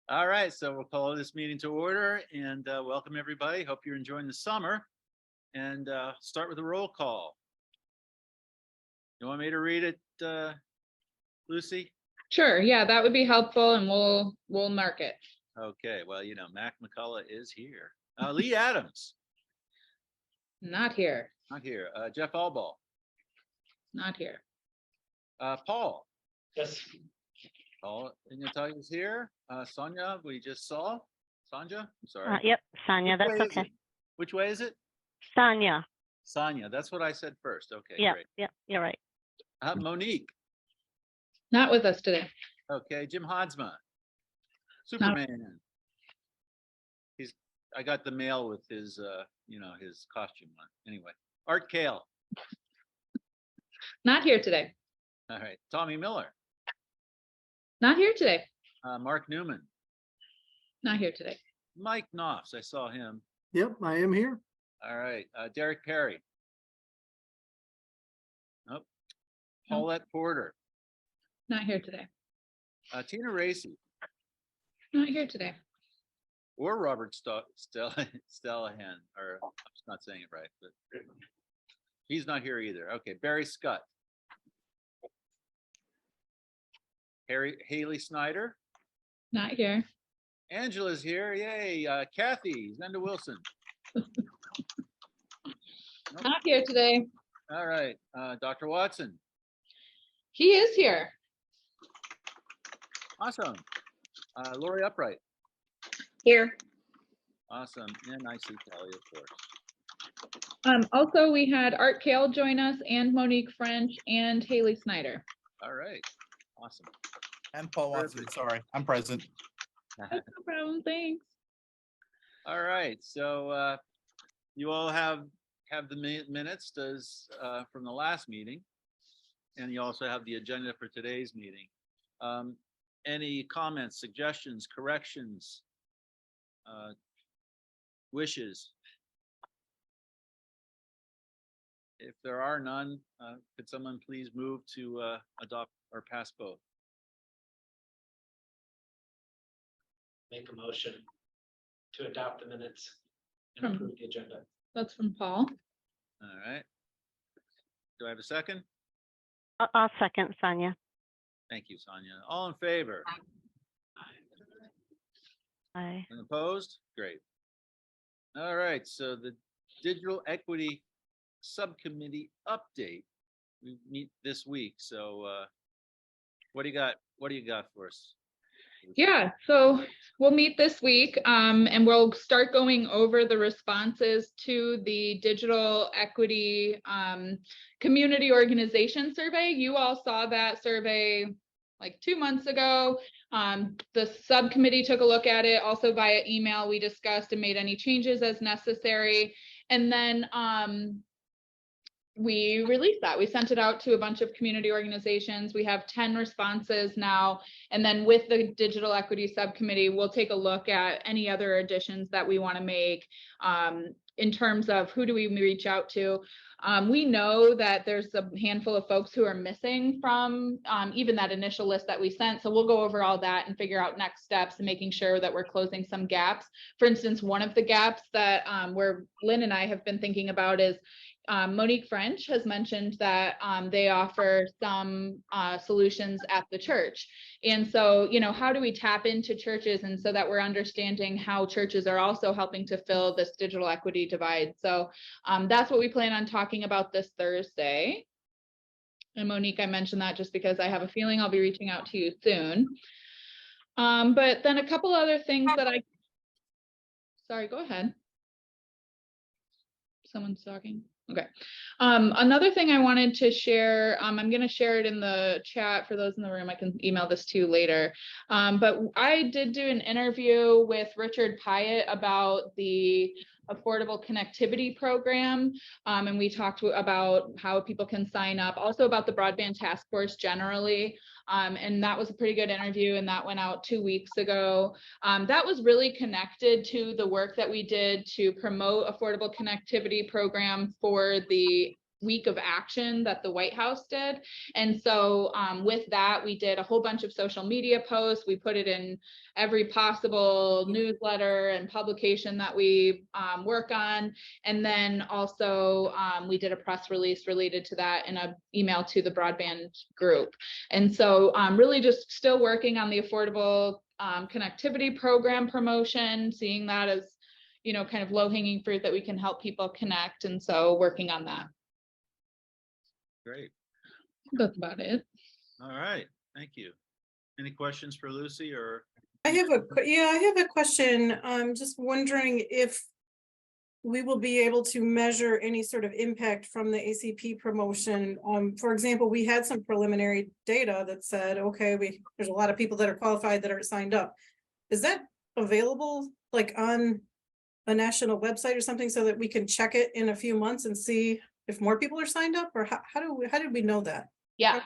All right, so we'll call this meeting to order and welcome everybody. Hope you're enjoying the summer and start with a roll call. You want me to read it, Lucy? Sure, yeah, that would be helpful and we'll mark it. Okay, well, Mac McCullough is here. Lee Adams. Not here. Not here. Jeff Allball. Not here. Paul. Yes. Paul Ignatalia's here. Sonia, we just saw. Sanja, I'm sorry. Yep, Sonia, that's okay. Which way is it? Sonia. Sonia, that's what I said first. Okay, Yeah, great. yeah, you're right. Monique. Not with us today. Okay, Jim Hodsma. Superman. I got the mail with his his costume on. Anyway, Art Kale. Not here today. All right, Tommy Miller. Not here today. Mark Newman. Not here today. Mike Knopfs, I saw him. Yep, I am here. All right, Derek Perry. Nope. Paulette Porter. Not here today. Tina Racy. Not here today. Or Robert Stellahan, or I'm just not saying it right, but he's not here either. Okay, Barry Scott. Haley Snyder. Not here. Angela's here. Yay. Kathy Zenda Wilson. Not here today. All right. Dr. Watson. He is here. Awesome. Lori Upright. Here. Awesome. And I see Kelly, of course. Also, we had Art Kale join us and Monique French and Haley Snyder. All right. Awesome. And Paul Watson, sorry, I'm present. That's no problem, thanks. All right. So you all have the minutes from the last meeting, and you also have the agenda for today's meeting. Any comments, suggestions, corrections, wishes? If there are none, could someone please move to adopt or pass both? Make a motion to adopt the minutes and From- approve the agenda. That's from Paul. All right. Do I have a second? I'll second Sonia. Thank you, Sonia. All in favor? Aye. And opposed? Great. All right, so the Digital Equity Subcommittee update. We meet this week, so what do you got? What do you got for us? Yeah, so we'll meet this week and we'll start going over the responses to the Digital Equity Community Organization Survey. You all saw that survey like 2 months ago. The subcommittee took a look at it also via email. We discussed and made any changes as necessary. And then we released that. We sent it out to a bunch of community organizations. We have 10 responses now. And then with the Digital Equity Subcommittee, we'll take a look at any other additions that we want to make in terms of who do we reach out to. We know that there's a handful of folks who are missing from even that initial list that we sent. So we'll go over all that and figure out next steps and making sure that we're closing some gaps. For instance, one of the gaps that where Lynn and I have been thinking about is Monique French has mentioned that they offer some solutions at the church. And so, how do we tap into churches and so that we're understanding how churches are also helping to fill this digital equity divide. So that's what we plan on talking about this Thursday. And Monique, I mentioned that just because I have a feeling I'll be reaching out to you soon. But then a couple other things that sorry, go ahead. Someone's talking. Okay. Another thing I wanted to share, I'm going to share it in the chat for those in the room. I can email this to you later. But I did do an interview with Richard Pyatt about the Affordable Connectivity Program. And we talked about how people can sign up, also about the Broadband Task Force generally. And that was a pretty good interview, and that went out 2 weeks ago. That was really connected to the work that we did to promote affordable connectivity program for the week of action that the White House did. And so with that, we did a whole bunch of social media posts. We put it in every possible newsletter and publication that we work on. And then also we did a press release related to that in an email to the broadband group. And so really just still working on the affordable connectivity program promotion, seeing that as, you know, kind of low-hanging fruit that we can help people connect. And so working on that. Great. That's about it. All right. Thank you. Any questions for Lucy or? I have a question. I'm just wondering if we will be able to measure any sort of impact from the ACP promotion. For example, we had some preliminary data that said, okay, there's a lot of people that are qualified that aren't signed up. Is that available like on a national website or something so that we can check it in a few months and see if more people are signed up, or how did we know that? Yeah.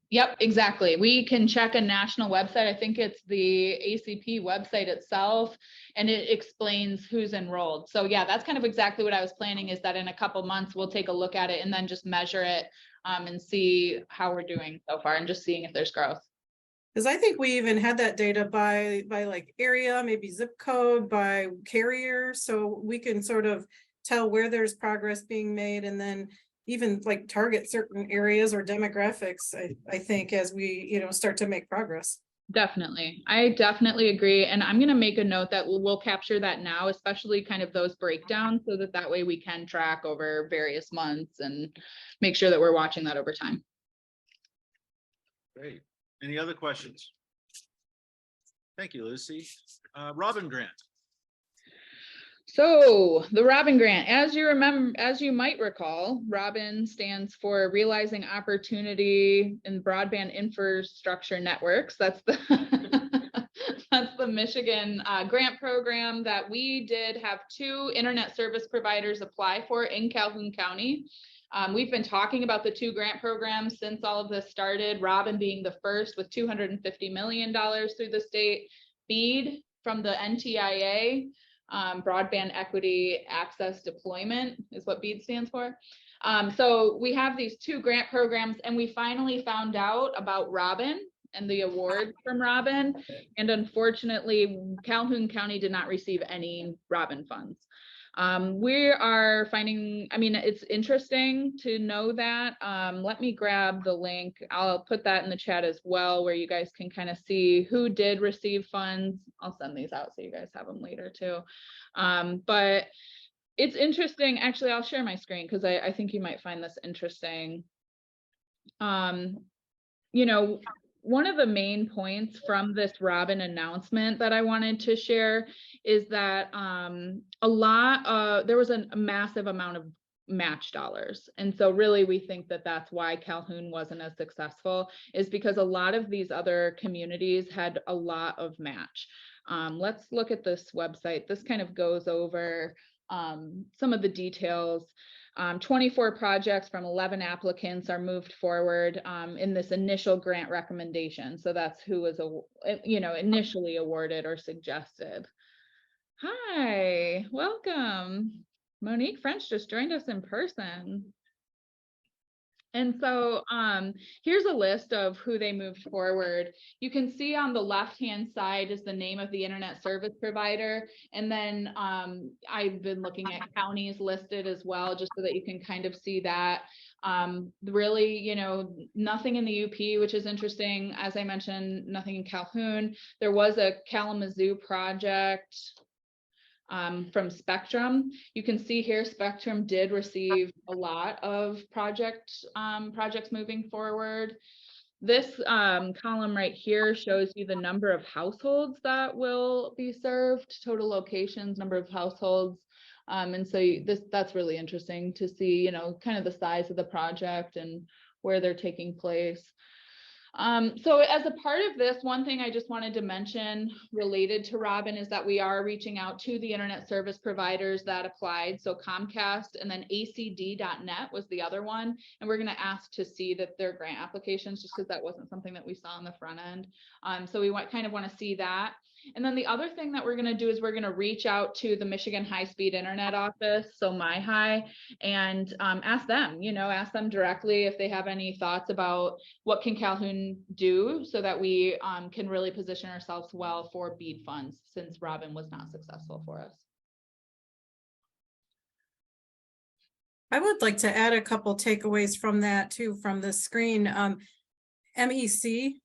Yep, exactly. We can check a national website. I think it's the ACP website itself, and it explains who's enrolled. So yeah, that's kind of exactly what I was planning, is that in a couple months, we'll take a look at it and then just measure it and see how we're doing so far, and just seeing if there's growth. Because I think we even had that data by like area, maybe zip code, by carrier, so we can sort of tell where there's progress being made, and then even like target certain areas or demographics, I think, as we, you know, start to make progress. Definitely. I definitely agree. And I'm going to make a note that we'll capture that now, especially kind of those breakdowns, so that way we can track over various months and make sure that we're watching that over time. Great. Any other questions? Thank you, Lucy. Robin Grant. So the Robin Grant, as you might recall, Robin stands for Realizing Opportunity in Broadband Infrastructure Networks. That's the that's the Michigan grant program that we did have 2 internet service providers apply for in Calhoun County. We've been talking about the 2 grant programs since all of this started, Robin being the first with $250 million through the state, BEAD from the NTIA. Broadband Equity Access Deployment is what BEAD stands for. So we have these 2 grant programs, and we finally found out about Robin and the award from Robin. And unfortunately, Calhoun County did not receive any Robin funds. We are finding, I mean, it's interesting to know that. Let me grab the link. I'll put that in the chat as well, where you guys can kind of see who did receive funds. I'll send these out so you guys have them later too. But it's interesting. Actually, I'll share my screen because I think you might find this interesting. You know, one of the main points from this Robin announcement that I wanted to share is that there was a massive amount of match dollars. And so really we think that that's why Calhoun wasn't as successful, is because a lot of these other communities had a lot of match. Let's look at this website. This kind of goes over some of the details. 24 projects from 11 applicants are moved forward in this initial grant recommendation. So that's who was, initially awarded or suggested. Hi, welcome. Monique French just joined us in person. And so here's a list of who they moved forward. You can see on the left-hand side is the name of the internet service provider. And then I've been looking at counties listed as well, just so that you can kind of see that. Really, nothing in the UP, which is interesting. As I mentioned, nothing in Calhoun. There was a Kalamazoo project from Spectrum. You can see here Spectrum did receive a lot of projects moving forward. This column right here shows you the number of households that will be served, total locations, number of households. And so that's really interesting to see, kind of the size of the project and where they're taking place. So as a part of this, one thing I just wanted to mention related to Robin is that we are reaching out to the internet service providers that applied. So Comcast, and then acd.net was the other one. And we're going to ask to see that their grant applications, just because that wasn't something that we saw on the front end. So we kind of want to see that. And then the other thing that we're gonna do is we're gonna reach out to the Michigan High Speed Internet Office, so MyHigh, and ask them, ask them directly if they have any thoughts about what can Calhoun do so that we can really position ourselves well for BEAD funds, since Robin was not successful for us. I would like to add a couple takeaways from that too, from the screen. MEC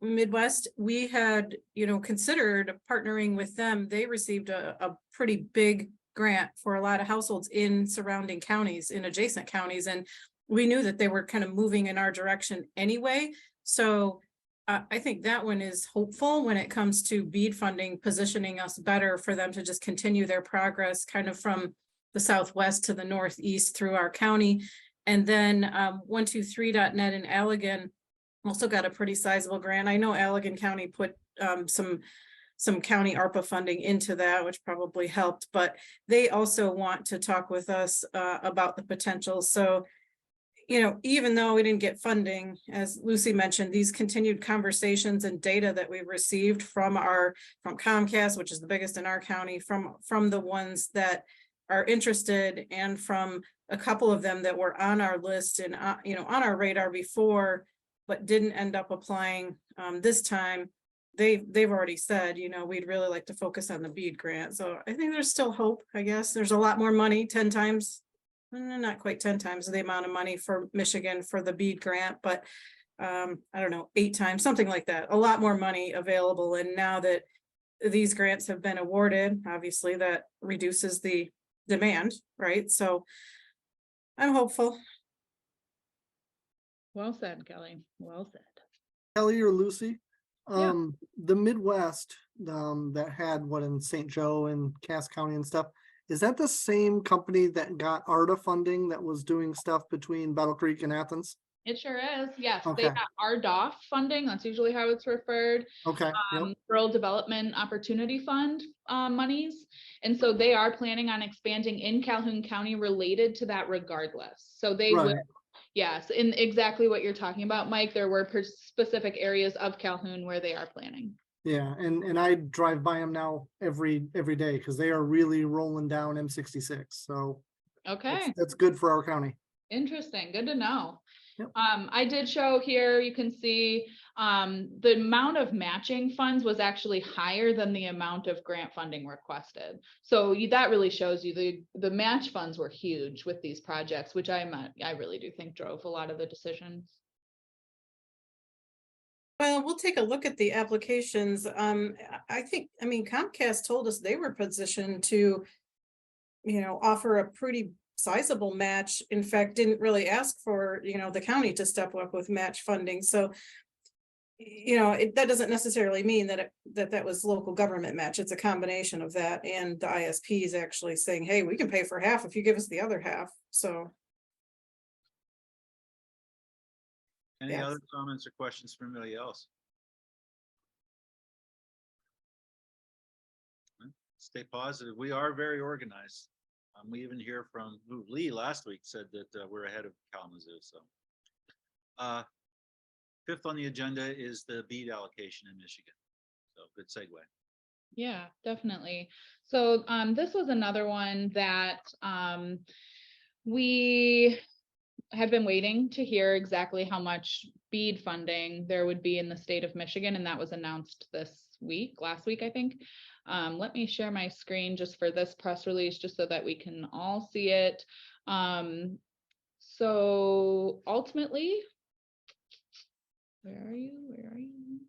Midwest, we had, considered partnering with them. They received a pretty big grant for a lot of households in surrounding counties, in adjacent counties, and we knew that they were kind of moving in our direction anyway. So I think that one is hopeful when it comes to BEAD funding, positioning us better for them to just continue their progress kind of from the southwest to the northeast through our county. And then 123.net in Allegan also got a pretty sizable grant. I know Allegan County put some county ARPA funding into that, which probably helped, but they also want to talk with us about the potential. So, even though we didn't get funding, as Lucy mentioned, these continued conversations and data that we received from Comcast, which is the biggest in our county, from the ones that are interested, and from a couple of them that were on our list and on our radar before, but didn't end up applying this time. They've already said, we'd really like to focus on the BEAD grant. So I think there's still hope, I guess. There's a lot more money, 10 times, not quite 10 times the amount of money for Michigan for the BEAD grant, but I don't know, 8 times, something like that. A lot more money available. And now that these grants have been awarded, obviously that reduces the demand, right? So I'm hopeful. Well said, Kelly. Well said. Kelly or Lucy, Yeah. the Midwest, that had what in St. Joe and Cass County and stuff, is that the same company that got ARDA funding that was doing stuff between Battle Creek and Athens? It sure is. Yes, they Okay. got RDOF funding. That's usually how it's referred. Okay, yep, Rural Development Opportunity Fund monies. And so they are planning on expanding in Calhoun County related to that regardless. So they will, right, yes, in exactly what you're talking about, Mike. There were specific areas of Calhoun where they are planning. yeah, and I drive by them now every day because they are really rolling down M66. So Okay, that's good for our county. interesting. Good to know. Yep. I did show here, you can see the amount of matching funds was actually higher than the amount of grant funding requested. So that really shows you the match funds were huge with these projects, which I really do think drove a lot of the decisions. Well, we'll take a look at the applications. I mean, Comcast told us they were positioned to, offer a pretty sizable match. In fact, didn't really ask for, the county to step up with match funding. So, that doesn't necessarily mean that that was local government match. It's a combination of that and the ISP is actually saying, hey, we can pay for half if you give us the other half. So. Any Yes. other comments or questions from anybody else? Stay positive. We are very organized. We even hear from Lee last week said that we're ahead of Kalamazoo. So 5th on the agenda is the BEAD allocation in Michigan. So good segue. Yeah, definitely. So this was another one that we had been waiting to hear exactly how much BEAD funding there would be in the state of Michigan, and that was announced last week, I think. Let me share my screen just for this press release, just so that we can all see it. So ultimately, where are you?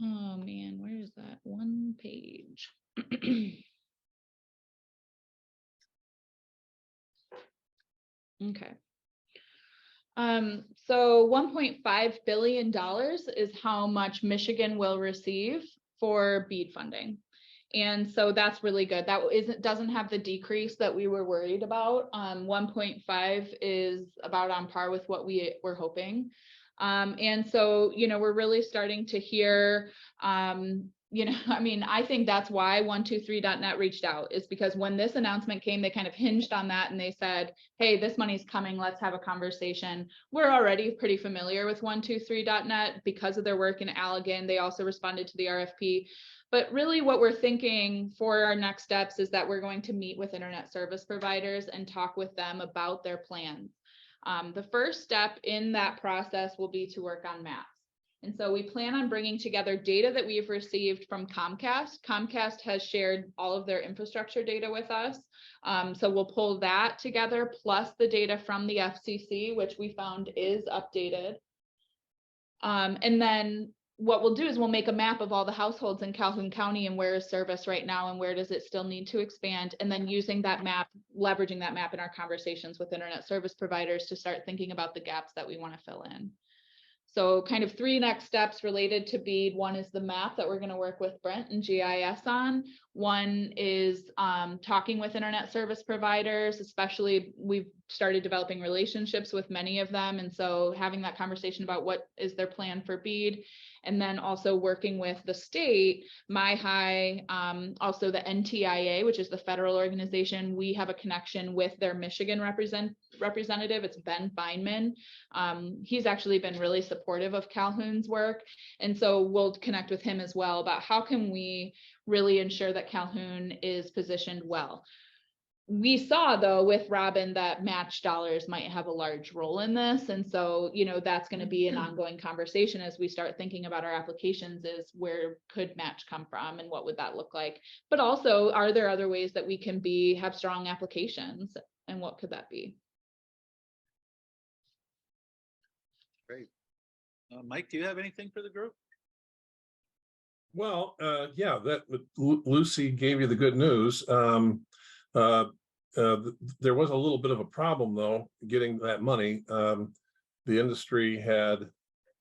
Oh man, where is that one page? Okay. So $1.5 billion is how much Michigan will receive for BEAD funding. And so that's really good. That doesn't have the decrease that we were worried about. 1.5 is about on par with what we were hoping. And so, we're really starting to hear, I mean, I think that's why 123.net reached out, is because when this announcement came, they kind of hinged on that and they said, hey, this money's coming, let's have a conversation. We're already pretty familiar with 123.net because of their work in Allegan. They also responded to the RFP. But really what we're thinking for our next steps is that we're going to meet with internet service providers and talk with them about their plans. The first step in that process will be to work on maps. And so we plan on bringing together data that we've received from Comcast. Comcast has shared all of their infrastructure data with us. So we'll pull that together, plus the data from the FCC, which we found is updated. And then what we'll do is we'll make a map of all the households in Calhoun County and where is service right now and where does it still need to expand. And then using that map, leveraging that map in our conversations with internet service providers to start thinking about the gaps that we want to fill in. So kind of 3 next steps related to BEAD. One is the map that we're going to work with Brent and GIS on. One is talking with internet service providers, especially we've started developing relationships with many of them. And so having that conversation about what is their plan for BEAD. And then also working with the state, MyHigh, also the NTIA, which is the federal organization. We have a connection with their Michigan representative. It's Ben Feinman. He's actually been really supportive of Calhoun's work. And so we'll connect with him as well about how can we really ensure that Calhoun is positioned well. We saw though with Robin that match dollars might have a large role in this. And so, that's going to be an ongoing conversation as we start thinking about our applications, is where could match come from and what would that look like? But also, are there other ways that we can have strong applications, and what could that be? Great. Mike, do you have anything for the group? Well, yeah, Lucy gave you the good news. There was a little bit of a problem though, getting that money. The industry had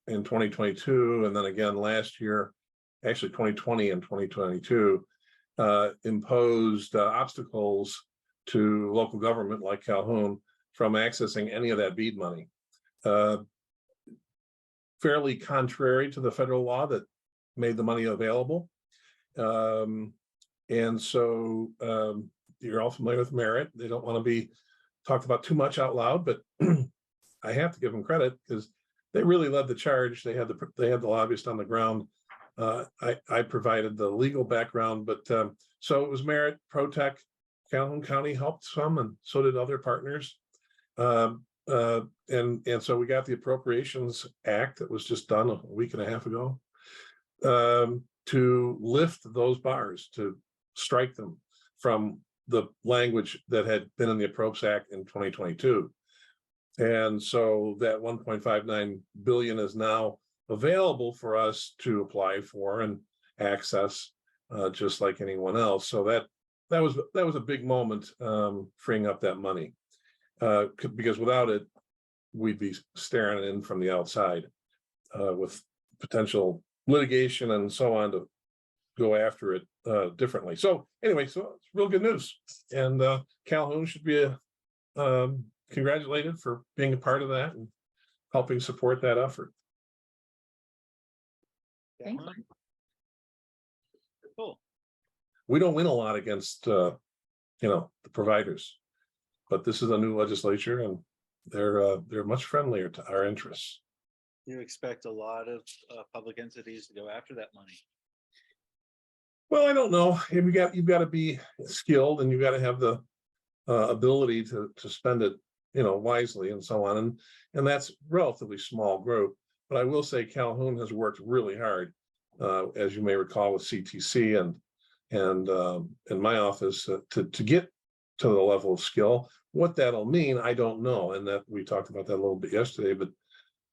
in 2022, and then again last year, actually 2020 and 2022, imposed obstacles to local government like Calhoun from accessing any of that BEAD money. Fairly contrary to the federal law that made the money available. And so you're all familiar with merit. They don't want to be talked about too much out loud, but I have to give them credit because they really led the charge. They had the lobbyist on the ground. I provided the legal background, but so it was merit, ProTech, Calhoun County helped some, and so did other partners. And so we got the Appropriations Act that was just done a week and a half ago to lift those bars, to strike them from the language that had been in the Approps Act in 2022. And so that 1.59 billion is now available for us to apply for and access just like anyone else. So that was a big moment, freeing up that money, because without it, we'd be staring in from the outside with potential litigation and so on to go after it differently. So anyway, so it's real good news, and Calhoun should be congratulated for being a part of that and helping support that effort. Thanks. Cool. We don't win a lot against the providers, but this is a new legislature and they're much friendlier to our interests. You expect a lot of public entities to go after that money? Well, I don't know. You've got to be skilled, and you've got to have the ability to spend it, wisely and so on. And that's relatively small group. But I will say Calhoun has worked really hard, as you may recall, with CTC and in my office to get to the level of skill. What that'll mean, I don't know. And that we talked about that a little bit yesterday,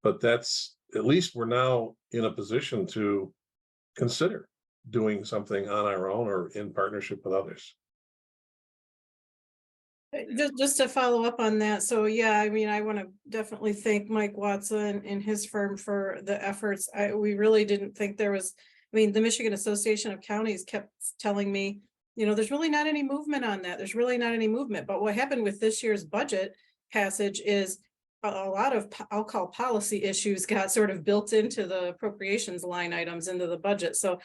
but that's, at least we're now in a position to consider doing something on our own or in partnership with others. Just to follow up on that. So yeah, I mean, I want to definitely thank Mike Watson and his firm for the efforts. We really didn't think there was, the Michigan Association of Counties kept telling me, there's really not any movement on that. There's really not any movement. But what happened with this year's budget passage is a lot of, I'll call policy issues got sort of built into the appropriations line items into the budget. So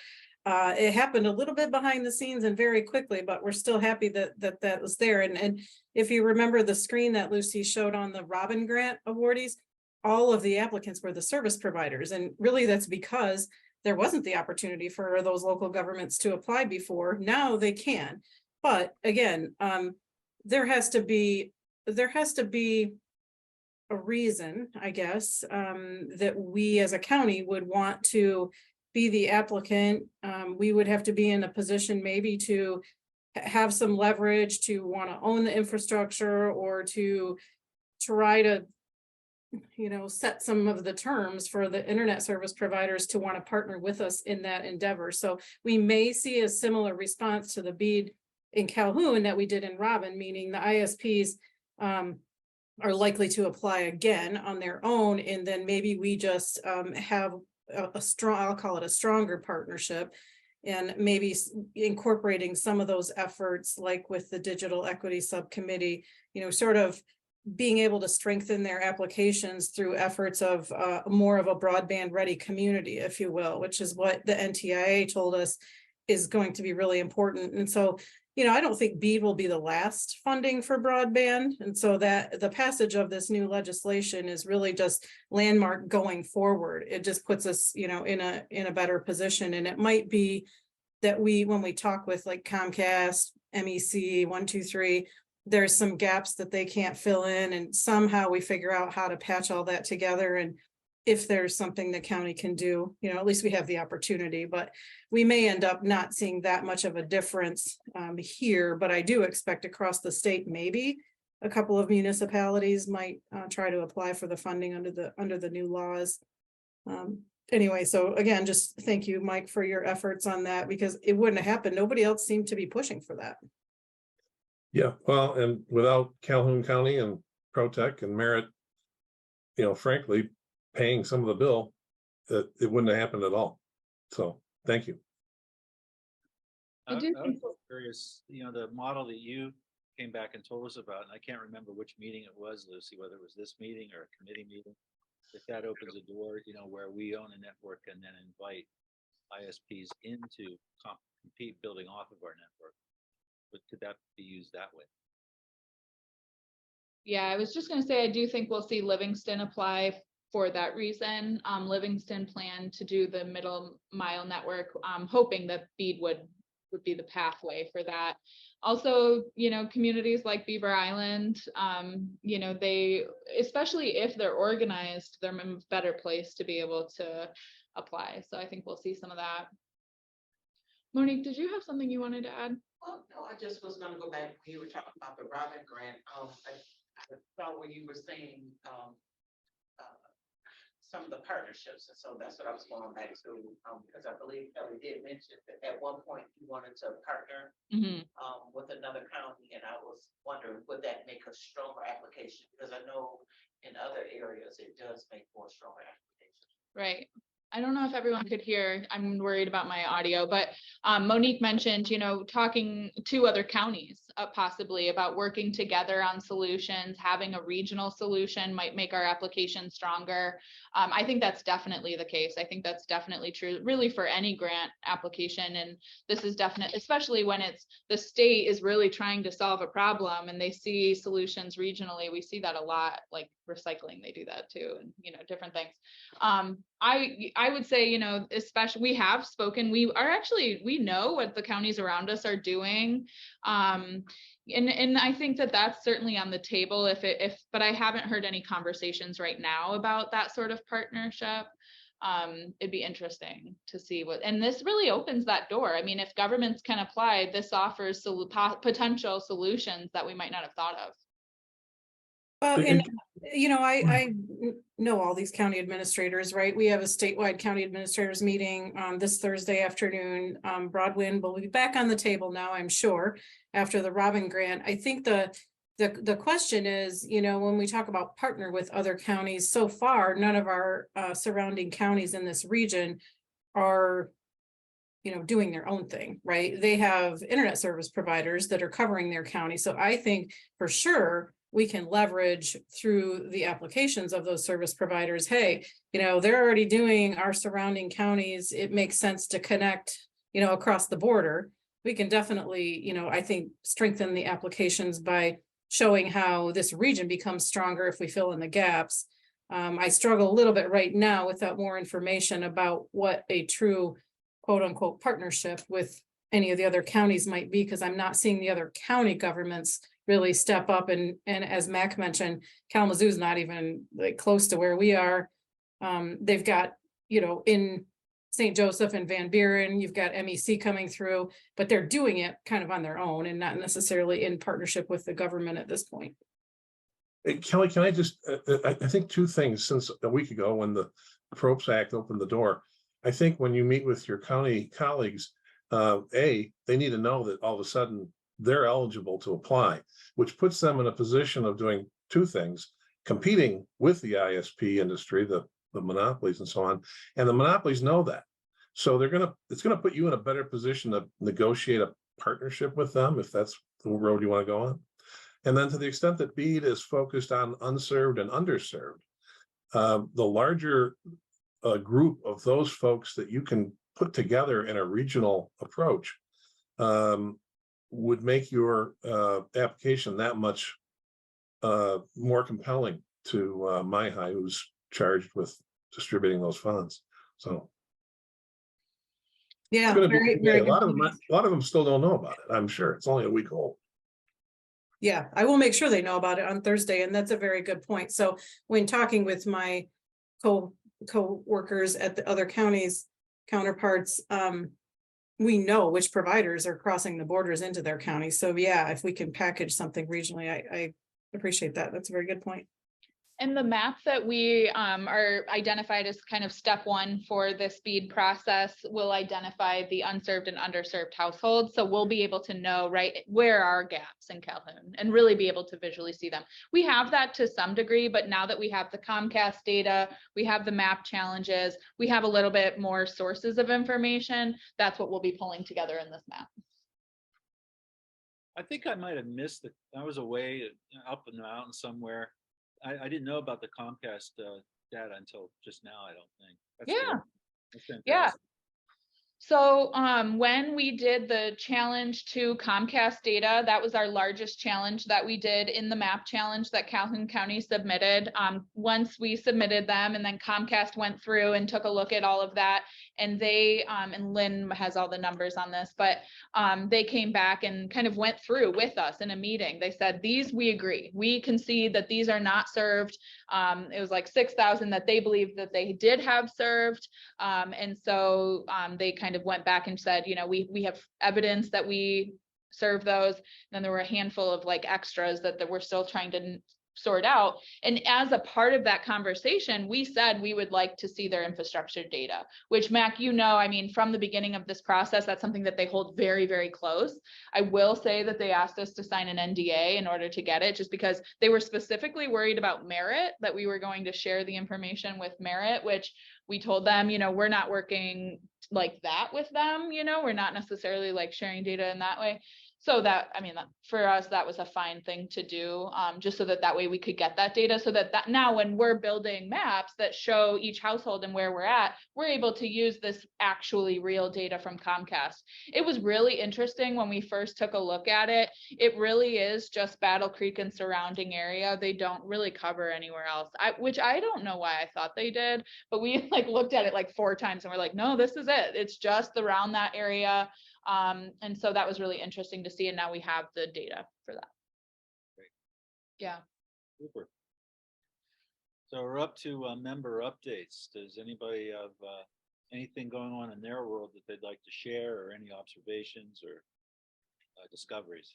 It happened a little bit behind the scenes and very quickly, but we're still happy that was there. And if you remember the screen that Lucy showed on the Robin Grant awardees, all of the applicants were the service providers. And really that's because there wasn't the opportunity for those local governments to apply before. Now they can. But again, there has to be a reason, I guess, that we as a county would want to be the applicant. We would have to be in a position maybe to have some leverage, to want to own the infrastructure, or to try to, set some of the terms for the internet service providers to want to partner with us in that endeavor. So we may see a similar response to the BEAD in Calhoun that we did in Robin, meaning the ISPs are likely to apply again on their own, and then maybe we just have a strong, I'll call it a stronger partnership, and maybe incorporating some of those efforts, like with the digital equity subcommittee, sort of being able to strengthen their applications through efforts of more of a broadband ready community, if you will, which is what the NTIA told us is going to be really important. And so, I don't think BEAD will be the last funding for broadband. And so that the passage of this new legislation is really just landmark going forward. It just puts us, in a better position. And it might be that when we talk with like Comcast, MEC, 123, there's some gaps that they can't fill in, and somehow we figure out how to patch all that together. And if there's something the county can do, at least we have the opportunity, but we may end up not seeing that much of a difference here. But I do expect across the state, maybe a couple of municipalities might try to apply for the funding under the new laws. Anyway, so again, just thank you, Mike, for your efforts on that, because it wouldn't have happened. Nobody else seemed to be pushing for that. Yeah, well, and without Calhoun County and ProTech and Merit, frankly, paying some of the bill, it wouldn't have happened at all. So thank you. I do think was curious, the model that you came back and told us about, and I can't remember which meeting it was, Lucy, whether it was this meeting or a committee meeting. If that opens a door, where we own a network and then invite ISPs into compete building off of our network, but could that be used that way? Yeah, I was just going to say, I do think we'll see Livingston apply for that reason. Livingston planned to do the middle mile network, hoping that BEAD would be the pathway for that. Also, communities like Beaver Island, they, especially if they're organized, they're in a better place to be able to apply. So I think we'll see some of that. Monique, did you have something you wanted to add? Oh, no, I just was gonna go back when you were talking about the Robin Grant. I thought when you were saying some of the partnerships, and so that's what I was going back to, because I believe Kelly did mention that at one point you wanted to partner with another county, and I was wondering, would that make a stronger application? Because I know in other areas it does make more stronger applications. Right. I don't know if everyone could hear. I'm worried about my audio, but Monique mentioned, talking to other counties possibly about working together on solutions. Having a regional solution might make our application stronger. I think that's definitely the case. I think that's definitely true, really, for any grant application. And this is definite, especially when the state is really trying to solve a problem and they see solutions regionally. We see that a lot, like recycling, they do that too, and different things. I would say, especially we have spoken, we know what the counties around us are doing. And I think that that's certainly on the table but I haven't heard any conversations right now about that sort of partnership. It'd be interesting to see and this really opens that door. I mean, if governments can apply, this offers potential solutions that we might not have thought of. Well, and I know all these county administrators, right? We have a statewide county administrators meeting this Thursday afternoon. Broadband will be back on the table now, I'm sure, after the Robin Grant. I think the question is, when we talk about partner with other counties, so far, none of our surrounding counties in this region are doing their own thing, right? They have internet service providers that are covering their county. So I think for sure we can leverage through the applications of those service providers. Hey, they're already doing our surrounding counties. It makes sense to connect across the border, we can definitely, I think strengthen the applications by showing how this region becomes stronger if we fill in the gaps. I struggle a little bit right now without more information about what a true quote unquote partnership with any of the other counties might be, because I'm not seeing the other county governments really step up. And as Mac mentioned, Kalamazoo's not even like close to where we are. They've got, in St. Joseph and Van Buren, you've got MEC coming through, but they're doing it kind of on their own and not necessarily in partnership with the government at this point. Hey, Kelly, can I just, I think two things since a week ago when the Probes Act opened the door. I think when you meet with your county colleagues, they need to know that all of a sudden they're eligible to apply, which puts them in a position of doing two things: competing with the ISP industry, the monopolies and so on. And the monopolies know that. So it's gonna put you in a better position to negotiate a partnership with them if that's the road you want to go on. And then to the extent that BEAD is focused on unserved and underserved, the larger group of those folks that you can put together in a regional approach would make your application that much more compelling to MyHigh, who's charged with distributing those funds. So Yeah, it's going to very, be very a lot good of them. point. A lot of them still don't know about it. I'm sure it's only a week old. Yeah, I will make sure they know about it on Thursday, and that's a very good point. So when talking with my co-workers at the other counties counterparts, we know which providers are crossing the borders into their county. So yeah, if we can package something regionally, I appreciate that. That's a very good point. And the map that we are identified as kind of step one for the speed process will identify the unserved and underserved households. So we'll be able to know, right, where are gaps in Calhoun and really be able to visually see them. We have that to some degree, but now that we have the Comcast data, we have the map challenges, we have a little bit more sources of information. That's what we'll be pulling together in this map. I think I might have missed it. I was away up in the mountains somewhere. I didn't know about the Comcast data until just now, I don't think. That's Yeah. good. That's fantastic. Yeah. So when we did the challenge to Comcast data, that was our largest challenge that we did in the map challenge that Calhoun County submitted. Once we submitted them, and then Comcast went through and took a look at all of that, and they, and Lynn has all the numbers on this, but they came back and kind of went through with us in a meeting. They said, these, we agree. We can see that these are not served. It was like 6,000 that they believed that they did have served. And so they kind of went back and said, we have evidence that we serve those. And then there were a handful of like extras that we're still trying to sort out. And as a part of that conversation, we said we would like to see their infrastructure data, which Mac, I mean, from the beginning of this process, that's something that they hold very, very close. I will say that they asked us to sign an NDA in order to get it, just because they were specifically worried about Merit, that we were going to share the information with Merit, which we told them, we're not working like that with them, we're not necessarily like sharing data in that way. So that, I mean, for us, that was a fine thing to do, just so that way we could get that data, so that now when we're building maps that show each household and where we're at, we're able to use this actually real data from Comcast. It was really interesting when we first took a look at it. It really is just Battle Creek and surrounding area. They don't really cover anywhere else, which I don't know why I thought they did, but we like looked at it like 4 times and we're like, no, this is it. It's just around that area. And so that was really interesting to see. And now we have the data for that. Great. Yeah. Super. So we're up to member updates. Does anybody have anything going on in their world that they'd like to share, or any observations or discoveries?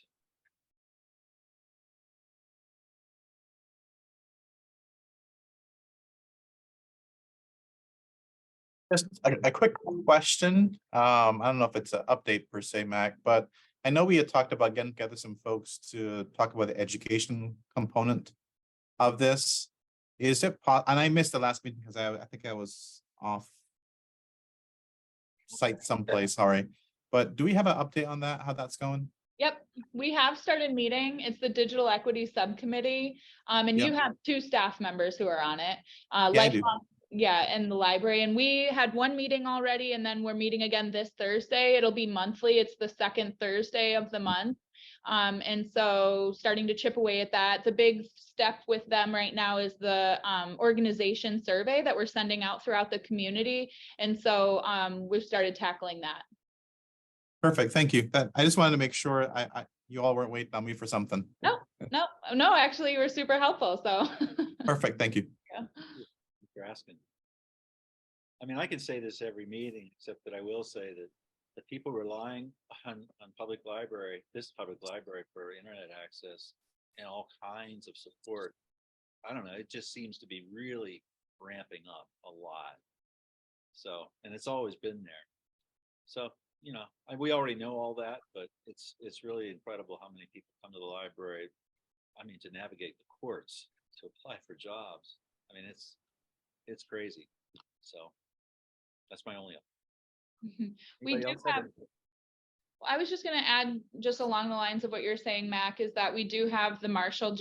Just a quick question. I don't know if it's an update per se, Mac, but I know we had talked about getting together some folks to talk about the education component of this. Is it, and I missed the last meeting because I think I was off site someplace, sorry. But do we have an update on that, how that's going? Yep, we have started meeting. It's the Digital Equity Subcommittee. And Yep. you have 2 staff members who are on it. Yeah, I do. yeah, in the library. And we had one meeting already, and then we're meeting again this Thursday. It'll be monthly. It's the second Thursday of the month. And so starting to chip away at that. The big step with them right now is the organization survey that we're sending out throughout the community. And so we've started tackling that. Perfect, thank you. I just wanted to make sure you all weren't waiting on me for something. No, actually, you were super helpful. So Perfect, thank you. You're asking. I mean, I can say this every meeting, except that I will say that the people relying on public library, this public library for internet access and all kinds of support, I don't know, it just seems to be really ramping up a lot. So, and it's always been there. So, you know, we already know all that, but it's really incredible how many people come to the library. I mean, to navigate the courts, to apply for jobs. I mean, it's crazy. So that's my only. we do Anybody else have have. anything? I was just going to add, just along the lines of what you're saying, Mac, is that we do have the Marshall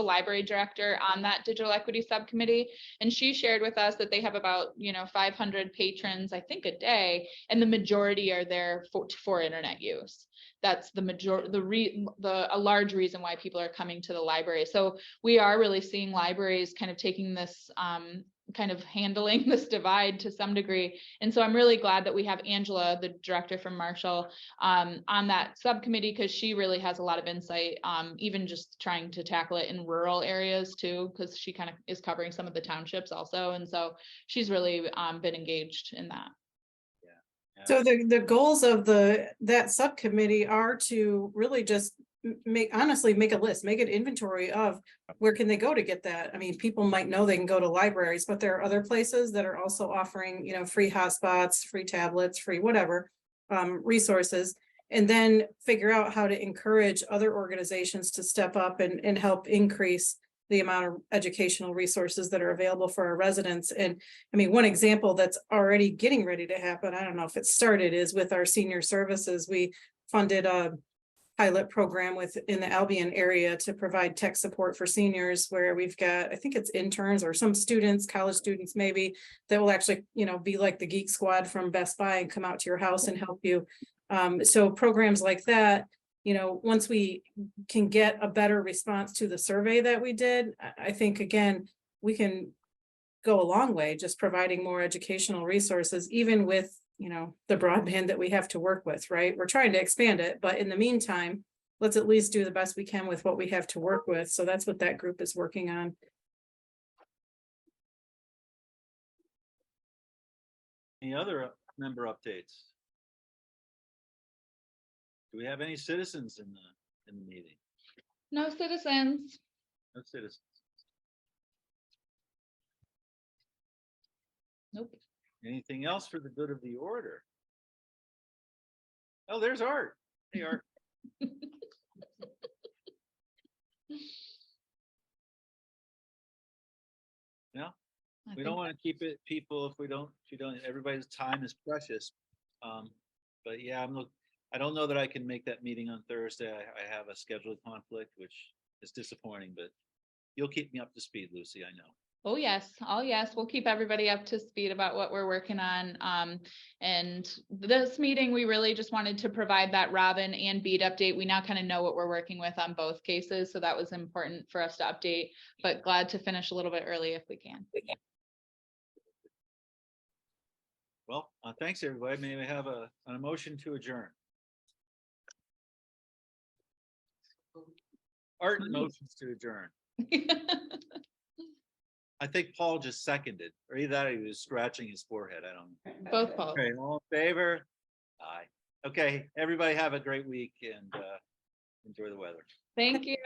Library Director on that digital equity subcommittee. And she shared with us that they have about, 500 patrons, I think, a day, and the majority are there for internet use. That's the majority, a large reason why people are coming to the library. So we are really seeing libraries kind of taking this, kind of handling this divide to some degree. And so I'm really glad that we have Angela, the director from Marshall, on that subcommittee, because she really has a lot of insight, even just trying to tackle it in rural areas too, because she kind of is covering some of the townships also. And so she's really been engaged in that. So the goals of that subcommittee are to really just make a list, make an inventory of where can they go to get that. I mean, people might know they can go to libraries, but there are other places that are also offering, free hotspots, free tablets, free whatever resources, and then figure out how to encourage other organizations to step up and help increase the amount of educational resources that are available for our residents. And I mean, one example that's already getting ready to happen, I don't know if it started, is with our senior services. We funded a pilot program in the Albion area to provide tech support for seniors, where we've got, I think it's interns or some students, college students maybe, that will actually, be like the Geek Squad from Best Buy and come out to your house and help you. So programs like that, once we can get a better response to the survey that we did, I think, again, we can go a long way just providing more educational resources, even with, the broadband that we have to work with, right? We're trying to expand it, but in the meantime, let's at least do the best we can with what we have to work with. So that's what that group is working on. Any other member updates? Do we have any citizens in the meeting? No citizens. No citizens. Nope. Anything else for the good of the order? Oh, there's Art. Hey, Art. No, we don't want to keep it people if we don't, everybody's time is precious. But yeah, I don't know that I can make that meeting on Thursday. I have a scheduled conflict, which is disappointing, but you'll keep me up to speed, Lucy, I know. Oh, yes. We'll keep everybody up to speed about what we're working on. And this meeting, we really just wanted to provide that Robin and Beat update. We now kind of know what we're working with on both cases. So that was important for us to update, but glad to finish a little bit early if we can. Well, thanks, everybody. May we have an motion to adjourn? Art motions to adjourn. I think Paul just seconded, or either that or he was scratching his forehead. I don't know. Both Paul. Okay, all in favor? Aye. Okay, everybody have a great week and enjoy the weather. Thank you.